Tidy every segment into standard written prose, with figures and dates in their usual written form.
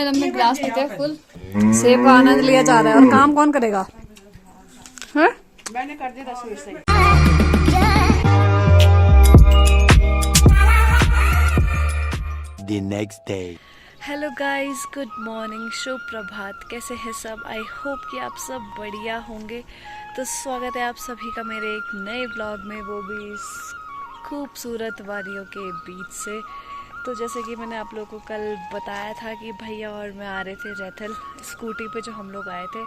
लंबे लंबे ग्लास होते हैं फुल। सेब का आनंद लिया जा रहा है। और काम कौन करेगा? है? मैंने कर दिया 10 मिनट से। The next day. Hello guys, good morning, शुभ प्रभात। कैसे हैं सब? आई होप कि आप सब बढ़िया होंगे। तो स्वागत है आप सभी का मेरे एक नए ब्लॉग में, वो भी इस खूबसूरत वादियों के बीच से। तो जैसे कि मैंने आप लोगों को कल बताया था कि भैया और मैं आ रहे थे रैथल स्कूटी पे, जो हम लोग आए थे।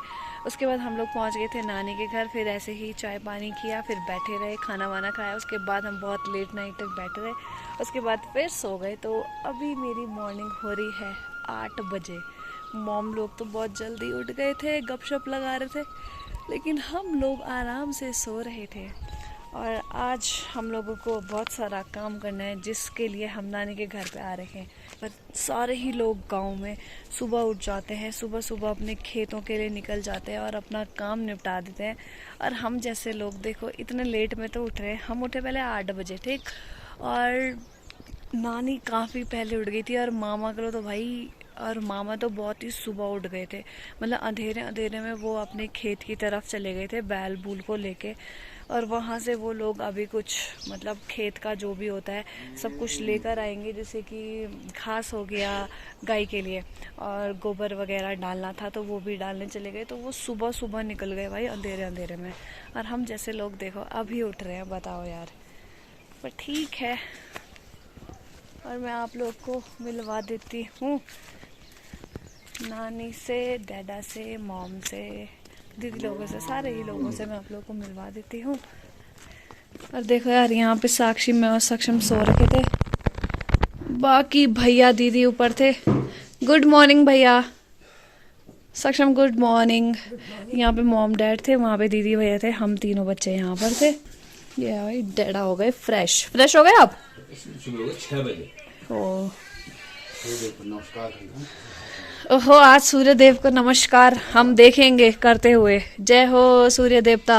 उसके बाद हम लोग पहुंच गए थे नानी के घर। फिर ऐसे ही चाय पानी किया, फिर बैठे रहे, खाना वाना खाया। उसके बाद हम बहुत लेट नाइट तक बैठे रहे। उसके बाद फिर सो गए। तो अभी मेरी मॉर्निंग हो रही है 8 बजे। मॉम लोग तो बहुत जल्दी उठ गए थे, गपशप लगा रहे थे, लेकिन हम लोग आराम से सो रहे थे। और आज हम लोगों को बहुत सारा काम करना है, जिसके लिए हम नानी के घर पे आ रहे हैं। पर सारे ही लोग गांव में सुबह उठ जाते हैं, सुबह सुबह अपने खेतों के लिए निकल जाते हैं और अपना काम निपटा देते हैं। और हम जैसे लोग देखो इतने लेट में तो उठ रहे हैं। हम उठे पहले 8 बजे, ठीक। और नानी काफ़ी पहले उठ गई थी, और मामा को तो भाई, और मामा तो बहुत ही सुबह उठ गए थे। मतलब अंधेरे अंधेरे में वो अपने खेत की तरफ चले गए थे बैल बूल को लेके। और वहाँ से वो लोग अभी कुछ मतलब खेत का जो भी होता है सब कुछ लेकर आएंगे, जैसे कि घास हो गया गाय के लिए, और गोबर वगैरह डालना था तो वो भी डालने चले गए। तो वो सुबह सुबह निकल गए भाई, अंधेरे अंधेरे में। और हम जैसे लोग देखो अभी उठ रहे हैं, बताओ यार। पर ठीक है, और मैं आप लोग को मिलवा देती हूँ नानी से, डैडा से, मॉम से, दीदी लोगों से, सारे ही लोगों से मैं आप लोगों को मिलवा देती हूँ। और देखो यार, यहाँ पे साक्षी में और सक्षम सो रखे थे, बाकी भैया दीदी ऊपर थे। गुड मॉर्निंग भैया। सक्षम गुड मॉर्निंग। यहाँ पे मॉम डैड थे, वहाँ पे दीदी भैया थे, हम तीनों बच्चे यहाँ पर थे। ये भाई डैडा हो गए फ्रेश। फ्रेश हो गए आप? 6 बजे। ओहो, आज सूर्य देव को नमस्कार हम देखेंगे करते हुए। जय हो सूर्य देवता।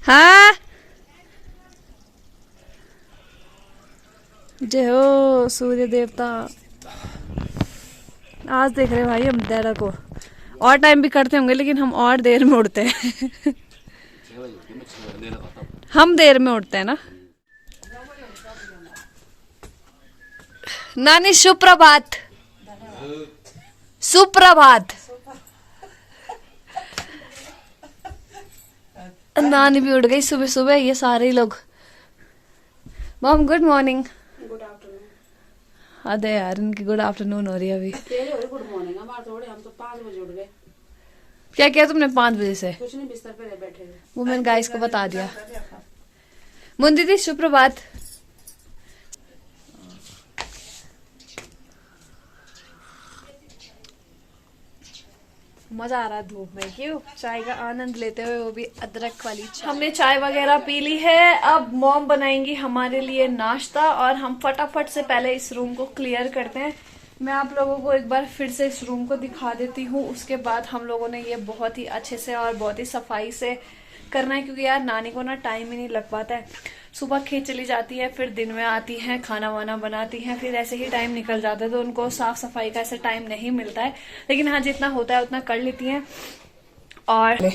हाँ, जय हो सूर्य देवता। आज देख रहे भाई हम डैडा को। और टाइम भी करते होंगे, लेकिन हम और देर में उठते हैं। हम देर में उठते हैं ना। नानी सुप्रभात। सुप्रभात। नानी भी उठ गई सुबह सुबह, ये सारे लोग। Mom good morning. Good afternoon. अरे यार, इनकी गुड आफ्टरनून हो रही है अभी। गुड मॉर्निंग हमारे थोड़े, हम तो 5 बजे उठ गए। क्या किया तुमने 5 बजे से? कुछ नहीं, बिस्तर पे बैठे थे। वो मैंने गाइस को बता दिया। मुंदी दी सुप्रभात। मजा आ रहा है धूप में, क्यों? चाय का आनंद लेते हुए, वो भी अदरक वाली चाय। हमने चाय वगैरह पी ली है। अब मॉम बनाएंगी हमारे लिए नाश्ता, और हम फटाफट से पहले इस रूम को क्लियर करते हैं। मैं आप लोगों को एक बार फिर से इस रूम को दिखा देती हूँ। उसके बाद हम लोगों ने ये बहुत ही अच्छे से और बहुत ही सफाई से करना है, क्योंकि यार नानी को ना टाइम ही नहीं लग पाता है। सुबह खेत चली जाती है, फिर दिन में आती है, खाना वाना बनाती है, फिर ऐसे ही टाइम निकल जाता है। तो उनको साफ सफाई का ऐसे टाइम नहीं मिलता है, लेकिन हाँ जितना होता है उतना कर लेती हैं। और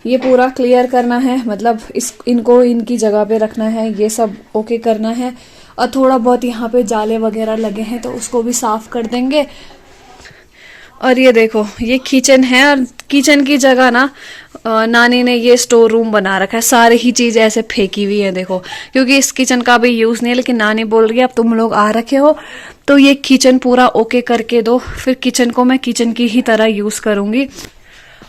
ये पूरा क्लियर करना है, मतलब इनको इनकी जगह पे रखना है, ये सब ओके करना है। और थोड़ा बहुत यहाँ पे जाले वगैरह लगे हैं तो उसको भी साफ कर देंगे। और ये देखो, ये किचन है, और किचन की जगह ना नानी ने ये स्टोर रूम बना रखा है। सारी ही चीज ऐसे फेंकी हुई है देखो, क्योंकि इस किचन का भी यूज नहीं है। लेकिन नानी बोल रही है अब तुम लोग आ रखे हो तो ये किचन पूरा ओके करके दो, फिर किचन को मैं किचन की ही तरह यूज करूंगी।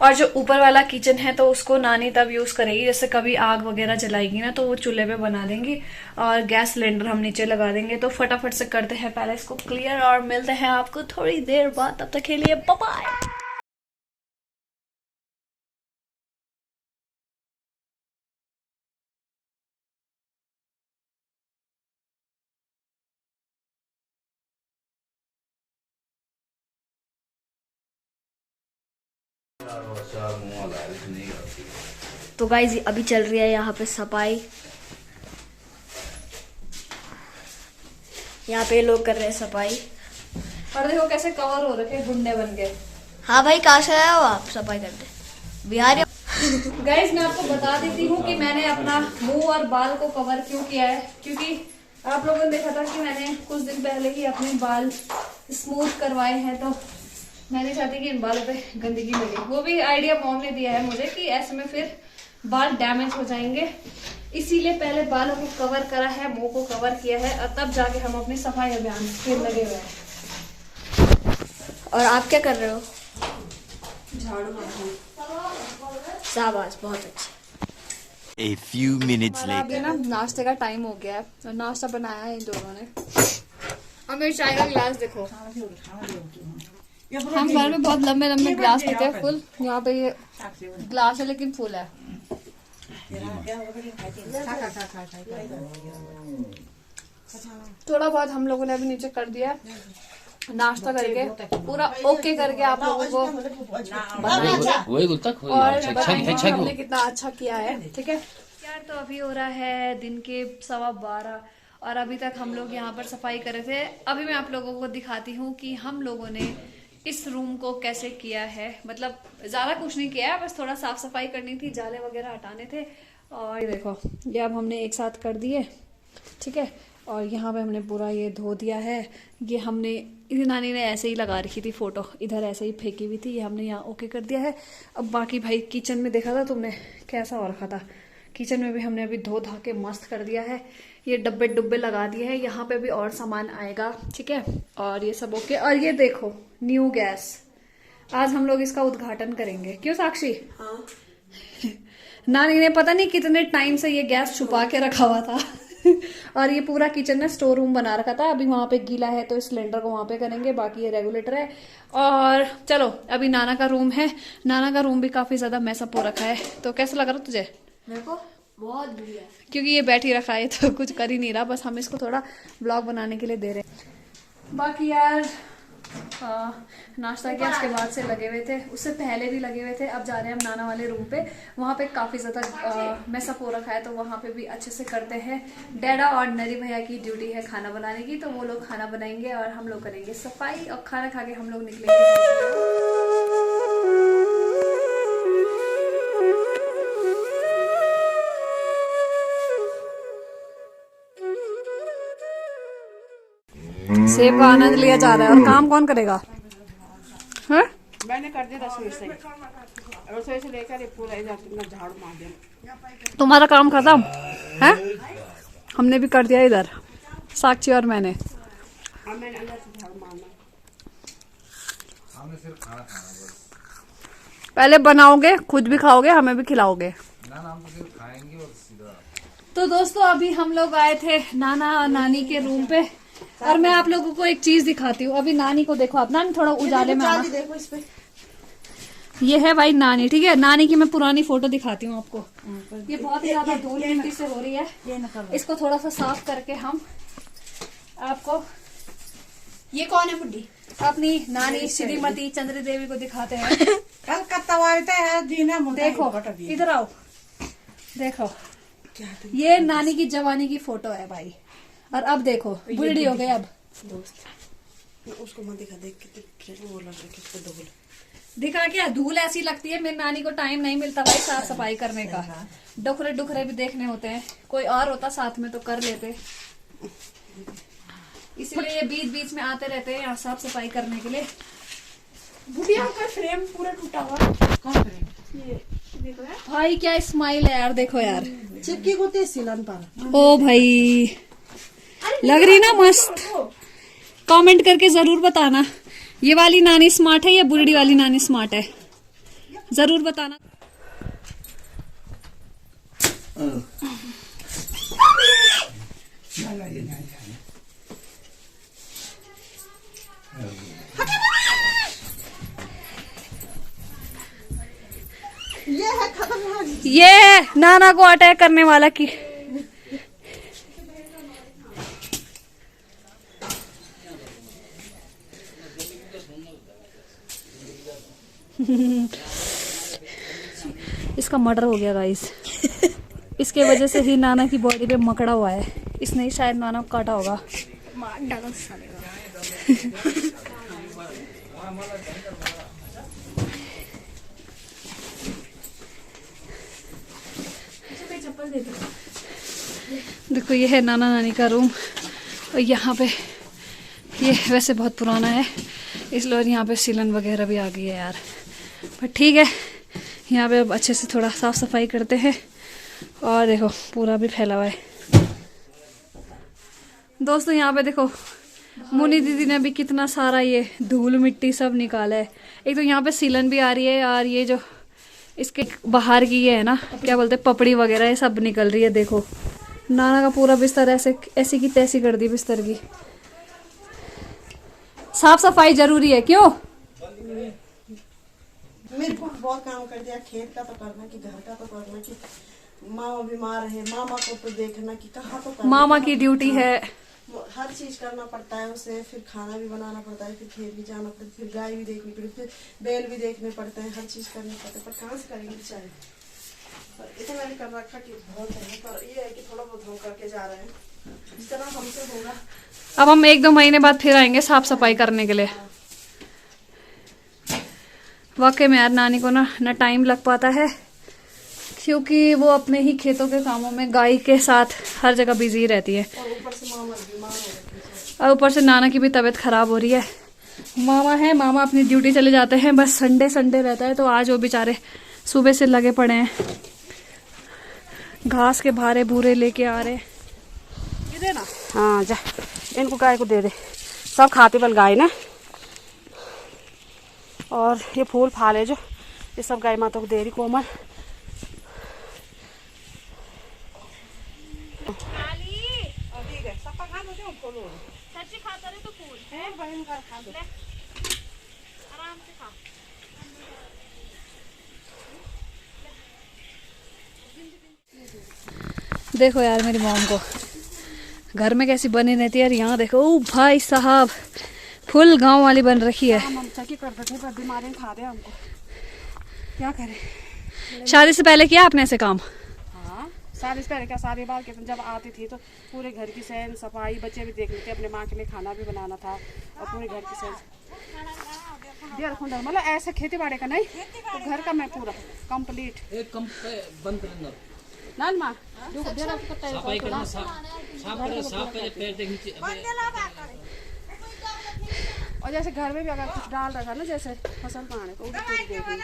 और जो ऊपर वाला किचन है तो उसको नानी तब यूज करेगी जैसे कभी आग वगैरह जलाएगी ना, तो वो चूल्हे पे बना देंगी, और गैस सिलेंडर हम नीचे लगा देंगे। तो फटाफट से करते हैं पहले इसको क्लियर, और मिलते हैं आपको थोड़ी देर बाद। तब तक के लिए बाय बाय। तो गाइज अभी चल रही है यहाँ पे सफाई। यहाँ पे लोग कर रहे हैं सफाई। और देखो कैसे कवर हो रखे गुंडे बन के। हाँ भाई, कहाँ से आए हो आप सफाई करते? बिहार? गाइज मैं आपको बता देती हूँ कि मैंने अपना मुंह और बाल को कवर क्यों किया है, क्योंकि आप लोगों ने देखा था कि मैंने कुछ दिन पहले ही अपने बाल स्मूथ करवाए हैं, तो मैं नहीं चाहती कि इन बालों पे गंदगी मिले। वो भी आइडिया मॉम ने दिया है मुझे कि ऐसे में फिर बाल डैमेज हो जाएंगे, इसीलिए पहले बालों को कवर करा है, मुंह को कवर किया है, और तब जाके हम अपनी सफाई अभियान फिर लगे हुए हैं। और आप क्या कर रहे हो? झाड़ू मार रही हूँ। शाबाश, बहुत अच्छा। A few minutes हमारा अभी later. ना नाश्ते का टाइम हो गया है और नाश्ता बनाया है इन दोनों ने। और मेरी चाय का गिलास देखो, हम घर में बहुत लंबे लंबे गिलास पीते हैं फुल, यहाँ पे ये गिलास है लेकिन फुल है। थोड़ा बहुत हम लोगों ने अभी नीचे कर दिया नाश्ता करके, पूरा ओके करके आप लोगों को और बताएंगे हमने कितना अच्छा किया है। ठीक है यार, तो अभी हो रहा है दिन के 12:15 और अभी तक हम लोग यहाँ पर सफाई कर रहे थे। अभी मैं आप लोगों को दिखाती हूँ कि हम लोगों ने इस रूम को कैसे किया है। मतलब ज्यादा कुछ नहीं किया है, बस थोड़ा साफ सफाई करनी थी, जाले वगैरह हटाने थे। और ये देखो, ये अब हमने एक साथ कर दिए। ठीक है, और यहाँ पे हमने पूरा ये धो दिया है। ये हमने नानी ने ऐसे ही लगा रखी थी फोटो, इधर ऐसे ही फेंकी हुई थी, ये हमने यहाँ ओके कर दिया है। अब बाकी भाई किचन में देखा था तुमने कैसा हो रखा था, किचन में भी हमने अभी धो धा के मस्त कर दिया है। ये डब्बे डुब्बे लगा दिए हैं, यहाँ पे भी और सामान आएगा। ठीक है, और ये सब ओके। और ये देखो न्यू गैस, आज हम लोग इसका उद्घाटन करेंगे। क्यों साक्षी? हाँ। नानी ने पता नहीं कितने टाइम से ये गैस छुपा के रखा हुआ था और ये पूरा किचन में स्टोर रूम बना रखा था। अभी वहां पे गीला है तो इस सिलेंडर को वहां पे करेंगे, बाकी ये रेगुलेटर है। और चलो अभी नाना का रूम है, नाना का रूम भी काफी ज्यादा मैसअप हो रखा है। तो कैसा लग रहा तुझे? मेरे को बहुत बढ़िया। क्योंकि ये बैठ ही रखा है तो कुछ कर ही नहीं रहा, बस हम इसको थोड़ा ब्लॉग बनाने के लिए दे रहे हैं। बाकी यार नाश्ता किया, उसके बाद से लगे हुए थे, उससे पहले भी लगे हुए थे। अब जा रहे हैं हम नाना वाले रूम पे, वहाँ पे काफी ज्यादा मैसअप हो रखा है, तो वहाँ पे भी अच्छे से करते हैं। डैडा और नरी भैया की ड्यूटी है खाना बनाने की, तो वो लोग खाना बनाएंगे और हम लोग करेंगे सफाई, और खाना खा के हम लोग निकलेंगे। सेब का आनंद लिया जा रहा है, और काम कौन करेगा? है? मैंने कर दिया रसोई से, रसोई से लेकर पूरा इधर तुमने झाड़ू मार दिया। तुम्हारा काम खत्म है? हमने भी कर दिया इधर, साक्षी और मैंने। हाँ, मैंने अंदर से झाड़ू मारना। पहले बनाओगे, खुद भी खाओगे, हमें भी खिलाओगे। तो दोस्तों अभी हम लोग आए थे नाना और नानी के रूम पे, और मैं आप लोगों को एक चीज दिखाती हूँ। अभी नानी को देखो, आप नानी थोड़ा उजाले में आना। देखो इस पे, ये है भाई नानी। ठीक है, नानी की मैं पुरानी फोटो दिखाती हूँ आपको। ये बहुत ही ज्यादा धूल मिट्टी से हो रही है, इसको थोड़ा सा साफ करके हम आपको ये कौन है बुड्ढी? अपनी नानी श्रीमती चंद्री देवी को दिखाते हैं। देखो इधर आओ, देखो ये नानी की जवानी की फोटो है भाई। और अब देखो बूढ़ी हो गई। अब उसको मत दिखा, देख कितने वो लग रहा है, किसको धूल दिखा क्या? धूल ऐसी लगती है। मेरी नानी को टाइम नहीं मिलता भाई साफ सफाई करने का, डुखरे डुखरे भी देखने होते हैं। कोई और होता साथ में तो कर लेते, इसलिए ये बीच बीच में आते रहते हैं यहाँ साफ सफाई करने के लिए। बुढ़िया का फ्रेम पूरा टूटा हुआ। कौन फ्रेम? ये देखो यार भाई क्या स्माइल है यार, देखो यार। चिपकी होती है सिलन पर। ओ भाई लग रही ना मस्त। कमेंट करके जरूर बताना ये वाली नानी स्मार्ट है या बुढ़ी वाली नानी स्मार्ट है, जरूर बताना। ये है खतरनाक, ये नाना को अटैक करने वाला की। इसका मर्डर हो गया गाइस। इसके वजह से ही नाना की बॉडी पे मकड़ा हुआ है, इसने ही शायद नाना को काटा होगा। मार डालो साले का। देखो ये है नाना नानी का रूम और यहाँ पे ये वैसे बहुत पुराना है इसलिए, और यहाँ पे सीलन वगैरह भी आ गई है यार, पर ठीक है यहाँ पे अब अच्छे से थोड़ा साफ सफाई करते हैं। और देखो पूरा भी फैला हुआ है दोस्तों। यहाँ पे देखो मुनी दीदी ने भी कितना सारा ये धूल मिट्टी सब निकाला है। एक तो यहाँ पे सीलन भी आ रही है और ये जो इसके बाहर की ये है ना, क्या बोलते हैं, पपड़ी वगैरह ये सब निकल रही है। देखो नाना का पूरा बिस्तर ऐसी की तैसी कर दी बिस्तर की। साफ सफाई जरूरी है, क्यों? मेरे को बहुत काम कर दिया, खेत का तो करना कि घर का तो करना कि मामा बीमार है, मामा को तो देखना कि कहाँ तो करना, मामा की ड्यूटी है, हर चीज करना पड़ता है उसे। फिर खाना भी बनाना पड़ता है, फिर खेत भी जाना पड़ता है, फिर गाय भी देखनी पड़ती, फिर बैल भी देखने पड़ते हैं, हर चीज करनी पड़ती है। पर कहाँ से करेंगे बेचारे, इतना भी कर रखा कि बहुत है, पर ये है कि थोड़ा बहुत हम करके जा रहे हैं, जिस तरह हमसे होगा। अब हम 1-2 महीने बाद फिर आएंगे साफ सफाई करने के लिए। वाकई में यार नानी को ना टाइम लग पाता है, क्योंकि वो अपने ही खेतों के कामों में गाय के साथ हर जगह बिजी रहती है। और ऊपर से मामा बीमार हो रही है, और ऊपर से नाना की भी तबीयत खराब हो रही है। मामा अपनी ड्यूटी चले जाते हैं, बस संडे रहता है, तो आज वो बेचारे सुबह से लगे पड़े हैं, घास के भारे बूरे लेके आ रहे। ये दे ना, हाँ जा इनको गाय को दे दे, सब खाते बल गाय ना। और ये फूल फाल है जो, ये सब गाय माता को दे रही कोमल। देखो यार मेरी मॉम को घर में कैसी बनी रहती है यार। यहाँ देखो, ओ भाई साहब फुल गांव वाली बन रखी है। हम चकी करते थे पर बीमारियां खा दे हमको, क्या करें। शादी से पहले किया आपने ऐसे काम? हाँ शादी से पहले क्या, सारी बार के जब आती थी तो पूरे घर की सैन सफाई, बच्चे भी देखने थे, अपने माँ के लिए खाना भी बनाना था, और पूरे घर की सैन मतलब ऐसे खेती बाड़ी का नहीं, तो घर का मैं पूरा कंप्लीट एक कम बंद करना नाल माँ सफाई करना, साफ करे पैर तक नीचे। और जैसे घर में भी अगर कुछ डाल रखा ना, जैसे फसल पाने तो वो भी पूरी देख रही थी।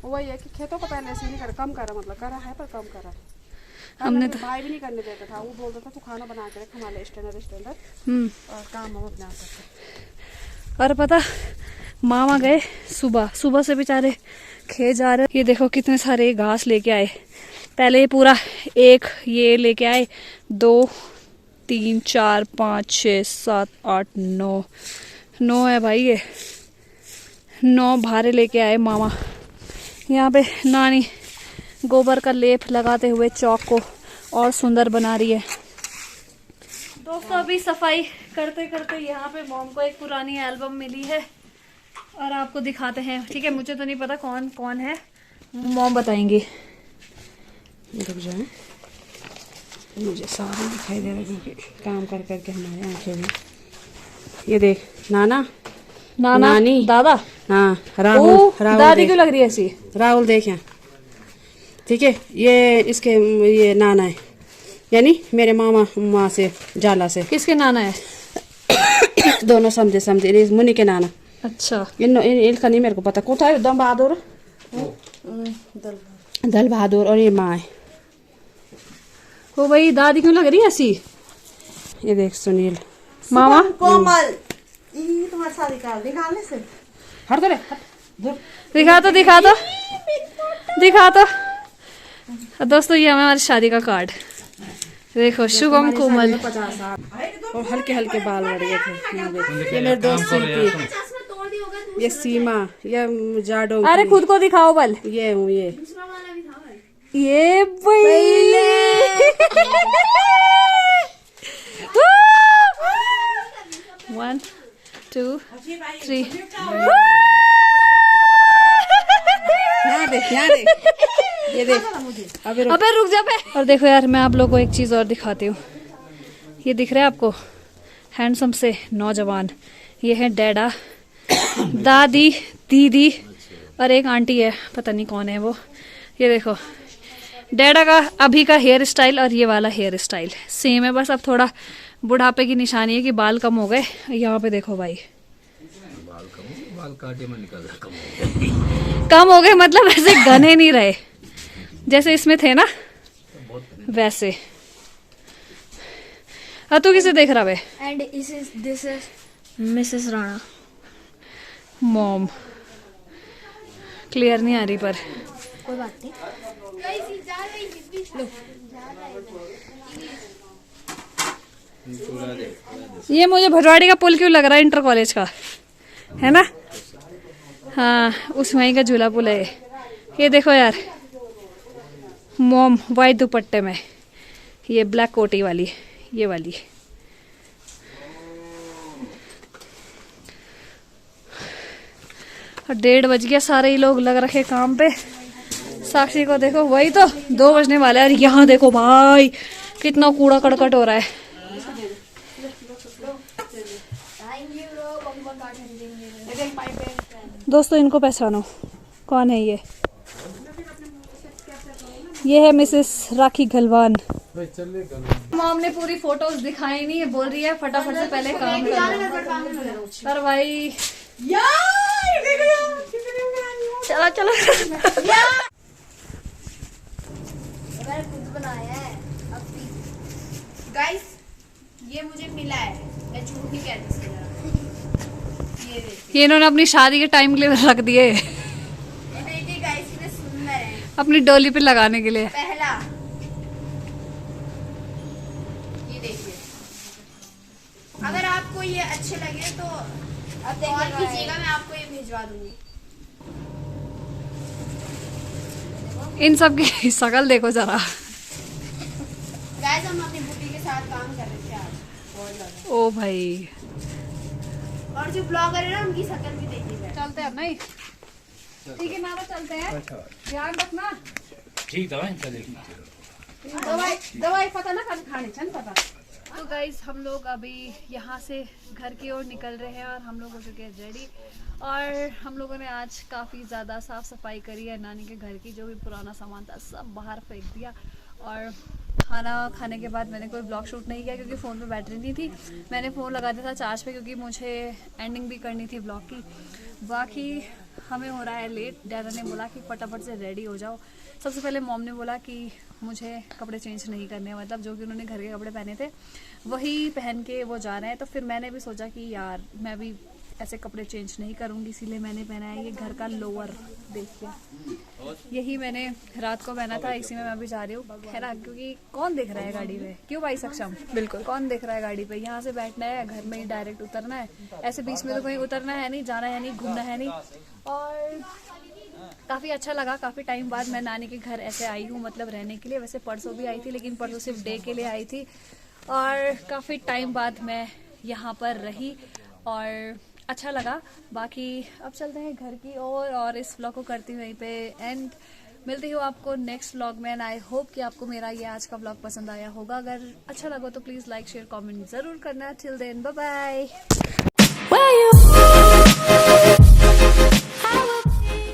वही है कि खेतों को पहले ऐसे नहीं कर, कम करा, मतलब करा है पर कम करा है। हमने तो भाई भी नहीं करने देता था, वो बोलता था तू खाना बना के रख, हमारे स्टैंडर्ड और काम हम अपना सकते। और पता मामा गए सुबह से बेचारे खेत जा रहे। ये देखो कितने सारे घास लेके आए। पहले ये पूरा एक ये लेके आए, 2 3 4 5 6 7 8 9 है भाई, ये 9 भारे लेके आए मामा। यहाँ पे नानी गोबर का लेप लगाते हुए चौक को और सुंदर बना रही है। दोस्तों अभी सफाई करते करते यहाँ पे मॉम को एक पुरानी एल्बम मिली है और आपको दिखाते हैं, ठीक है? मुझे तो नहीं पता कौन कौन है, मॉम बताएंगी। रुक जाए, मुझे सारा दिखाई दे रहा है क्योंकि काम कर करके हमारे आंखें में। ये देख नाना नानी दादा, हाँ राहुल दादी क्यों लग रही है ऐसी? राहुल देख यहाँ, ठीक है? ये इसके ये नाना है, यानी मेरे मामा माँ से जाला से। किसके नाना है? दोनों समझे मुनि के नाना। अच्छा इनका नहीं मेरे को पता, कौन था? दम बहादुर, दल बहादुर, और ये माँ है। ओ भाई दादी क्यों लग रही है ऐसी? ये देख सुनील मामा कोमल, ये तुम्हारे साथ निकालने से हर दो दिखा तो। दोस्तों ये हमारी शादी का कार्ड देखो, शुभम कोमल। और हल्के हल्के बाल बढ़ गए थे। ये मेरे दोस्त शिल्पी, ये सीमा, ये जाडो। अरे खुद को दिखाओ बल। ये हूँ ये भाई 1 2 3। यहाँ देख ये देख। अबे रुक जा बे। और देखो यार मैं आप लोगों को एक चीज और दिखाती हूँ। ये दिख रहा है आपको, हैंडसम से नौजवान, ये है डैडा, दादी, दीदी और एक आंटी है, पता नहीं कौन है वो। ये देखो डैडा का अभी का हेयर स्टाइल और ये वाला हेयर स्टाइल सेम है, बस अब थोड़ा बुढ़ापे की निशानी है कि बाल कम हो गए। यहाँ पे देखो भाई, बाल काटे में निकल रहा, कम हो गए मतलब ऐसे घने नहीं रहे जैसे इसमें थे ना वैसे। अब तू किसे देख रहा है? And this is Mrs Rana, mom. Clear नहीं आ रही पर कोई बात नहीं। ये मुझे भटवाड़ी का पुल क्यों लग रहा है, इंटर कॉलेज का है ना? हाँ, उस वहीं का झूला पुल है। ये देखो यार, मॉम वाइट दुपट्टे में, ये ब्लैक कोटी वाली, ये वाली। और 1:30 बज गया, सारे ही लोग लग रखे काम पे। साक्षी को देखो, वही तो 2 बजने वाले हैं। और यहाँ देखो भाई कितना कूड़ा करकट हो रहा है। दोस्तों इनको पहचानो, कौन है ये? ये है मिसेस राखी गलवान। मॉम ने पूरी फोटोज दिखाई नहीं है, बोल रही है फटाफट से पहले काम करो। पर भाई चलो चलो गाइस ये मुझे मिला है, मैं झूठ नहीं कहती। ये इन्होंने अपनी शादी के टाइम के लिए रख दिए, देखिए गाइस कितने सुंदर है। अपनी डोली पे लगाने के लिए। पहला ये देखिए, अगर आपको ये अच्छे लगे तो कॉल कीजिएगा, मैं आपको ये भिजवा दूंगी। इन सब की शकल देखो जरा। गाइस हम अपनी बुटी के साथ काम कर रहे थे आज बहुत ज्यादा। ओ भाई, और जो ब्लॉगर है ना उनकी शक्ल भी देखिएगा। चलते हैं नहीं? ठीक है ना, चलते हैं, ध्यान रखना। ठीक है दवाई पता ना खाने छन पता। तो गाइज हम लोग अभी यहाँ से घर की ओर निकल रहे हैं और हम लोग हो चुके हैं रेडी। और हम लोगों ने आज काफ़ी ज़्यादा साफ़ सफाई करी है। नानी के घर की जो भी पुराना सामान था सब बाहर फेंक दिया। और खाना खाने के बाद मैंने कोई ब्लॉग शूट नहीं किया क्योंकि फ़ोन पे बैटरी नहीं थी। मैंने फ़ोन लगा दिया था चार्ज पे क्योंकि मुझे एंडिंग भी करनी थी ब्लॉग की। बाकी हमें हो रहा है लेट। डैडा ने बोला कि फटाफट से रेडी हो जाओ। सबसे पहले मॉम ने बोला कि मुझे कपड़े चेंज नहीं करने, मतलब जो कि उन्होंने घर के कपड़े पहने थे वही पहन के वो जा रहे हैं। तो फिर मैंने भी सोचा कि यार मैं भी ऐसे कपड़े चेंज नहीं करूँगी, इसीलिए मैंने पहना है ये घर का लोअर। देखिए यही मैंने रात को पहना था, इसी में मैं भी जा रही हूँ। है ना, क्योंकि कौन देख रहा है गाड़ी में? क्यों भाई सक्षम? बिल्कुल, कौन देख रहा है गाड़ी पे? यहाँ से बैठना है, घर में ही डायरेक्ट उतरना है। ऐसे बीच में तो कहीं उतरना है नहीं, जाना है नहीं, घूमना है नहीं। और काफ़ी अच्छा लगा, काफ़ी टाइम बाद मैं नानी के घर ऐसे आई हूँ, मतलब रहने के लिए। वैसे परसों भी आई थी, लेकिन परसों सिर्फ डे के लिए आई थी। और काफ़ी टाइम बाद मैं यहाँ पर रही और अच्छा लगा। बाकी अब चलते हैं घर की ओर और इस व्लॉग को करती हूँ यहीं पे एंड। मिलती हूँ आपको नेक्स्ट व्लॉग में एंड आई होप कि आपको मेरा ये आज का व्लॉग पसंद आया होगा। अगर अच्छा लगा तो प्लीज़ लाइक शेयर कमेंट ज़रूर करना। Till then bye bye.